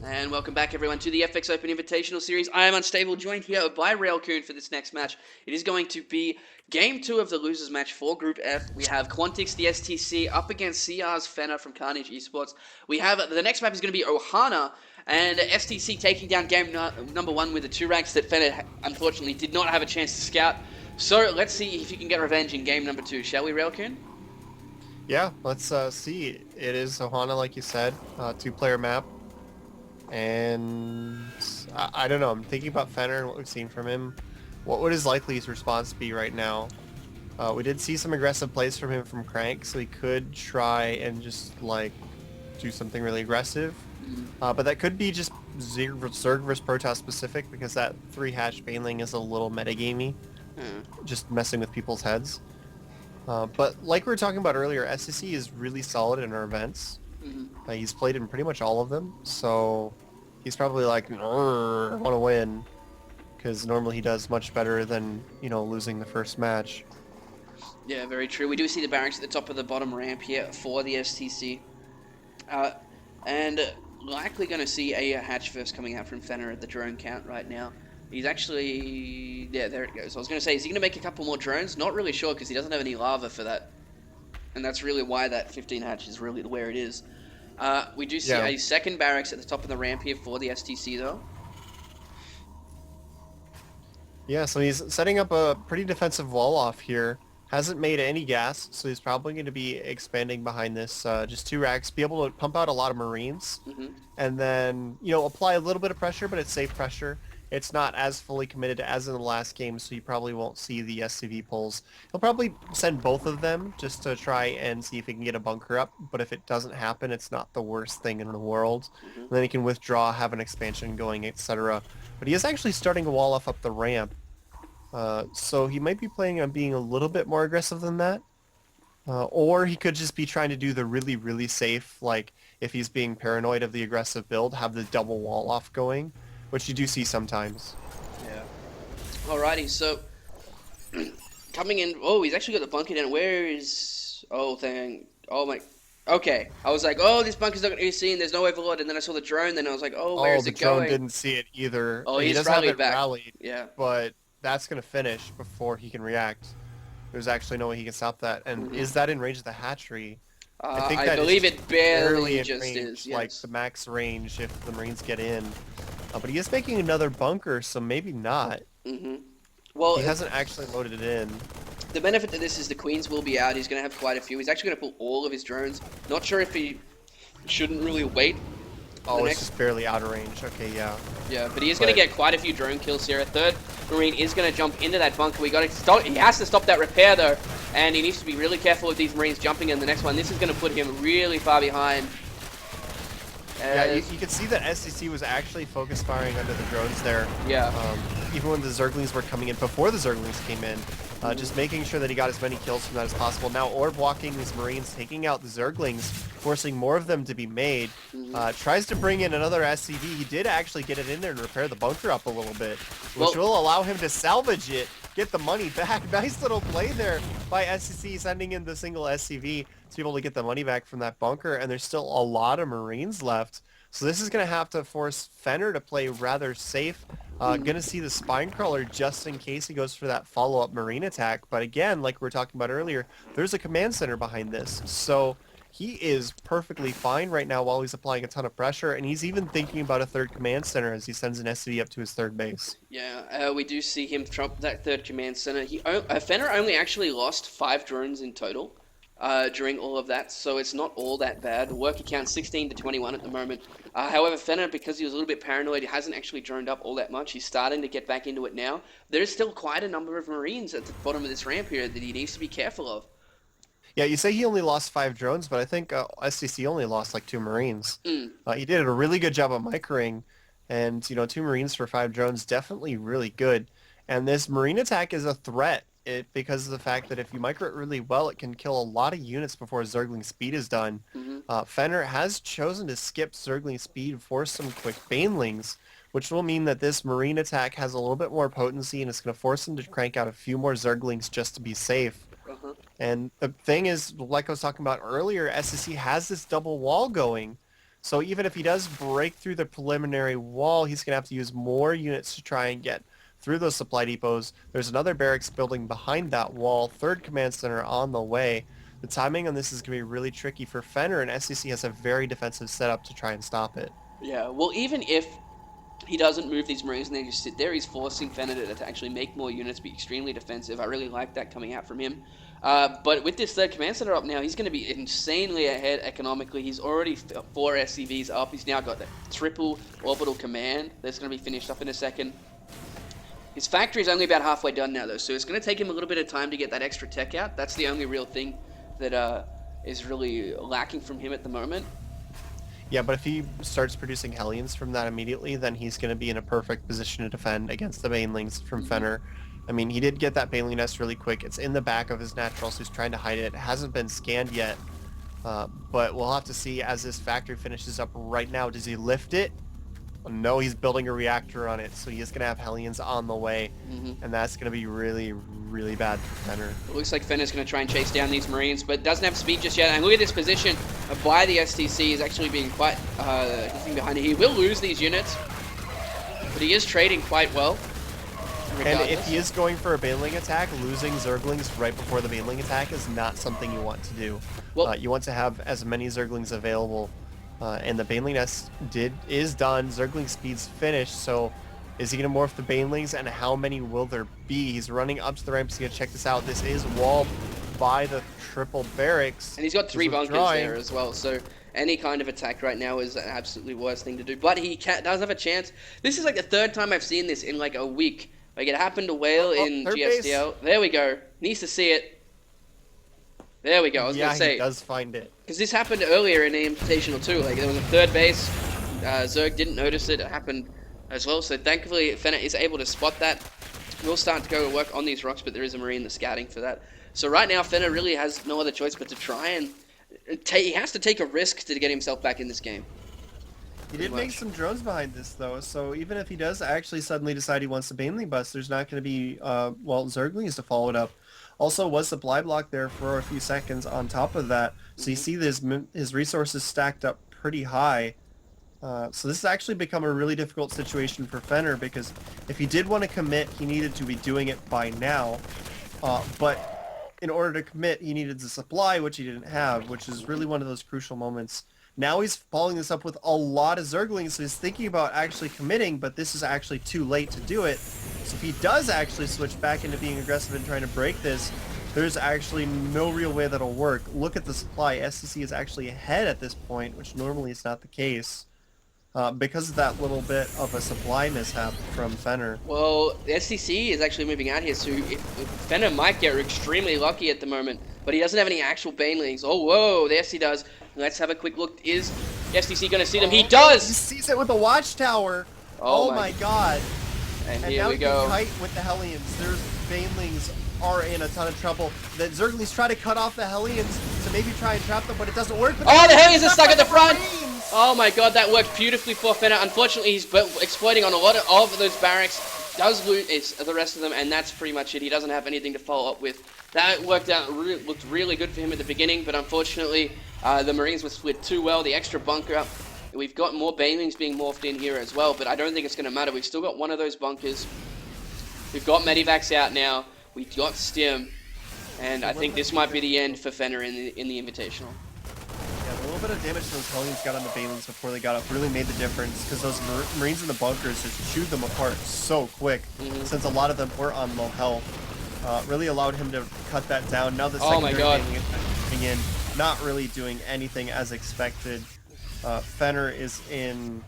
And welcome back, everyone, to the FX Open Invitational Series. I am Unstable, joined here by Railcoon for this next match. It is going to be Game 2 of the Losers Match for Group F. We have QuanticTheSTC up against cRfenner from Carnage Esports. We have, the next map is going to be Ohana, and STC taking down game number 1 with the 2 ranks that Fenner, unfortunately, did not have a chance to scout. So, let's see if you can get revenge in game number 2, shall we, Railcoon? Yeah, let's see. It is Ohana, like you said, two-player map. And I don't know, I'm thinking about Fenner and what we've seen from him. What would his likeliest response be right now? We did see some aggressive plays from him from Crank, so he could try and just, like, do something really aggressive. But that could be just Zerg versus Protoss specific, because that 3-hatch Baneling is a little metagamey, just messing with people's heads. But like we were talking about earlier, SCC is really solid in our events. He's played in pretty much all of them, so he's probably like, I want to win, because normally he does much better than, losing the first match. Yeah, very true. We do see the barracks at the top of the bottom ramp here for the STC. And likely going to see a hatch first coming out from Fenner at the drone count right now. He's actually... Yeah, there it goes. I was going to say, is he going to make a couple more drones? Not really sure, because he doesn't have any lava for that. And that's really why that 15 hatch is really where it is. We do see a second barracks at the top of the ramp here for the STC, though. Yeah, so he's setting up a pretty defensive wall off here. Hasn't made any gas, so he's probably going to be expanding behind this, just 2 racks, be able to pump out a lot of Marines, and then, apply a little bit of pressure, but it's safe pressure. It's not as fully committed as in the last game, so you probably won't see the SCV pulls. He'll probably send both of them just to try and see if he can get a bunker up, but if it doesn't happen, it's not the worst thing in the world. And then he can withdraw, have an expansion going, etc. But he is actually starting to wall off up the ramp. So he might be planning on being a little bit more aggressive than that. Or he could just be trying to do the really, really safe, like if he's being paranoid of the aggressive build, have the double wall off going, which you do see sometimes. Yeah. Alrighty, so coming in. Oh, he's actually got the bunker down. Where is... Oh, thing. Oh, my... Okay. I was like, oh, this bunker's not going to be seen. There's no overlord. And then I saw the drone. Then I was like, oh, where is it going? The drone didn't see it either. Oh, he he's does have it back. rallied, yeah. But that's going to finish before he can react. There's actually no way he can stop that. And is that in range of the hatchery? I believe it barely just range, is. Yes. Like the max range if the Marines get in. But he is making another bunker, so maybe not. Well, he hasn't actually loaded it in. The benefit to this is the Queens will be out. He's going to have quite a few. He's actually going to pull all of his drones. Not sure if he shouldn't really wait. Oh, it's just barely out of range. Okay, yeah. Yeah, but he is going to get quite a few drone kills here. A third Marine is going to jump into that bunker. We got to stop. He has to stop that repair though, and he needs to be really careful with these Marines jumping in the next one. This is going to put him really far behind. Yeah, you can see that SCC was actually focus firing under the drones there. Yeah. Even when the Zerglings were coming in, before the Zerglings came in, just making sure that he got as many kills from that as possible. Now orb walking these Marines, taking out the Zerglings, forcing more of them to be made. Tries to bring in another SCV. He did actually get it in there and repair the bunker up a little bit, which will allow him to salvage it, get the money back. Nice little play there by SCC, sending in the single SCV to be able to get the money back from that bunker, and there's still a lot of Marines left. So this is going to have to force Fenner to play rather safe. Going to see the Spine Crawler just in case he goes for that follow-up Marine attack. But again, like we were talking about earlier, there's a command center behind this. So he is perfectly fine right now while he's applying a ton of pressure, and he's even thinking about a third command center as he sends an SCV up to his third base. Yeah, we do see him drop that third command center. Fenner only actually lost 5 drones in total during all of that, so it's not all that bad. Worker count 16 to 21 at the moment. However, Fenner, because he was a little bit paranoid, he hasn't actually droned up all that much. He's starting to get back into it now. There is still quite a number of Marines at the bottom of this ramp here that he needs to be careful of. Yeah, you say he only lost 5 drones, but I think SCC only lost like 2 Marines. He did a really good job of microing, and 2 Marines for 5 drones, definitely really good. And this Marine attack is a threat because of the fact that if you micro it really well, it can kill a lot of units before Zergling speed is done. Fenner has chosen to skip Zergling speed and force some quick Banelings, which will mean that this Marine attack has a little bit more potency, and it's going to force him to crank out a few more Zerglings just to be safe. And the thing is, like I was talking about earlier, SCC has this double wall going. So even if he does break through the preliminary wall, he's going to have to use more units to try and get through those supply depots. There's another barracks building behind that wall, third command center on the way. The timing on this is going to be really tricky for Fenner, and SCC has a very defensive setup to try and stop it. Yeah, well, even if he doesn't move these Marines and they just sit there, he's forcing Fenner to actually make more units, be extremely defensive. I really like that coming out from him. But with this third command center up now, he's going to be insanely ahead economically. He's already 4 SCVs up. He's now got the triple orbital command that's going to be finished up in a second. His factory is only about halfway done now, though, so it's going to take him a little bit of time to get that extra tech out. That's the only real thing that is really lacking from him at the moment. Yeah, but if he starts producing Hellions from that immediately, then he's going to be in a perfect position to defend against the Banelings from Fenner. I mean, he did get that Baneling nest really quick. It's in the back of his natural, so he's trying to hide it. It hasn't been scanned yet, but we'll have to see as this factory finishes up right now. Does he lift it? No, he's building a reactor on it, so he is going to have Hellions on the way, and that's going to be really, really bad for Fenner. It looks like Fenner's going to try and chase down these Marines, but doesn't have speed just yet. And look at this position by the STC is actually being quite hitting behind it. He will lose these units, but he is trading quite well. And if he is going for a Baneling attack, losing Zerglings right before the Baneling attack is not something you want to do. Well, you want to have as many Zerglings available. And the Baneling nest is done. Zergling speed's finished, so is he going to morph the Banelings, and how many will there be? He's running up to the ramp. He's going to check this out. This is walled by the triple barracks. And he's got 3 bunkers there as well, so any kind of attack right now is an absolutely worst thing to do. But he does have a chance. This is like the 3rd time I've seen this in like a week. Like it happened to Whale in GSDL. There we go. Needs to see it. There we go. I was going to say. Yeah, he does find it. Because this happened earlier in the Invitational too. Like there was a 3rd base. Zerg didn't notice it. It happened as well. So thankfully, Fenner is able to spot that. We'll start to go work on these rocks, but there is a Marine that's scouting for that. So right now, Fenner really has no other choice but to try and he has to take a risk to get himself back in this game. He did make some drones behind this, though, so even if he does actually suddenly decide he wants to Baneling bust, there's not going to be, Zerglings to follow it up. Also, was supply block there for a few seconds on top of that, so you see his resources stacked up pretty high. So this has actually become a really difficult situation for Fenner, because if he did want to commit, he needed to be doing it by now, but in order to commit, he needed the supply, which he didn't have, which is really one of those crucial moments. Now he's following this up with a lot of Zerglings, so he's thinking about actually committing, but this is actually too late to do it. So if he does actually switch back into being aggressive and trying to break this, there's actually no real way that'll work. Look at the supply. SCC is actually ahead at this point, which normally is not the case, because of that little bit of a supply mishap from Fenner. Well, the SCC is actually moving out here, so Fenner might get extremely lucky at the moment, but he doesn't have any actual Banelings. Oh, whoa, the SC does. Let's have a quick look. Is the STC going to see them? He does! He sees it with the watchtower. Oh my god. And now here we go. Kite with the Hellions. There's Banelings are in a ton of trouble. The Zerglings try to cut off the Hellions to maybe try and trap them, but it doesn't work. Oh, the Hellions are stuck at the front! Oh my god, that worked beautifully for Fenner. Unfortunately, he's exploiting on a lot of those barracks. Does loot the rest of them, and that's pretty much it. He doesn't have anything to follow up with. That worked out, looked really good for him at the beginning, but unfortunately, the Marines were split too well. The extra bunker, we've got more Banelings being morphed in here as well, but I don't think it's going to matter. We've still got one of those bunkers. We've got Medivacs out now. We've got Stim, and I think this might be the end for Fenner in the Invitational. Yeah, a little bit of damage those Hellions got on the Banelings before they got up really made the difference, because those Marines in the bunkers just chewed them apart so quick, since a lot of them were on low health. Really allowed him to cut that down. Now the secondary Baneling is coming in, not really doing anything as expected. Fenner is in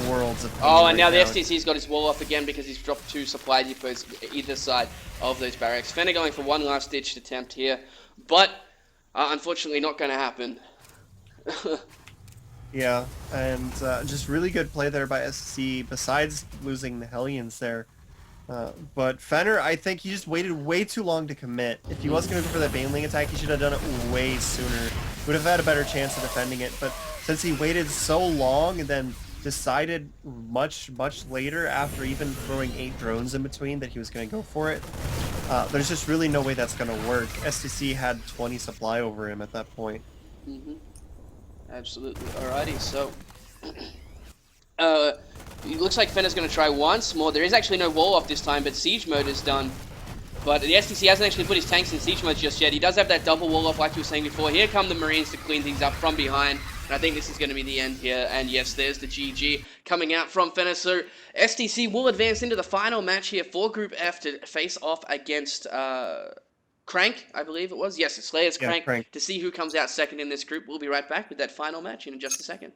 worlds of pain. Oh, and now the STC's got his wall off again because he's dropped 2 supply depots either side of those barracks. Fenner going for one last ditched attempt here, but unfortunately not going to happen. Yeah, and just really good play there by SC, besides losing the Hellions there. But Fenner, I think he just waited way too long to commit. If he was going to go for that Baneling attack, he should have done it way sooner. Would have had a better chance of defending it, but since he waited so long and then decided much later, after even throwing 8 drones in between, that he was going to go for it, there's just really no way that's going to work. STC had 20 supply over him at that point. Absolutely. Alrighty, so It looks like Fenner's going to try once more. There is actually no wall off this time, but siege mode is done. But the STC hasn't actually put his tanks in siege mode just yet. He does have that double wall off like you were saying before. Here come the Marines to clean things up from behind. And I think this is going to be the end here. And yes, there's the GG coming out from Fenner. So STC will advance into the final match here for Group F to face off against Crank, I believe it was. Yes, it's Slayer's Crank, Crank. to see who comes out second in this group. We'll be right back with that final match in just a second.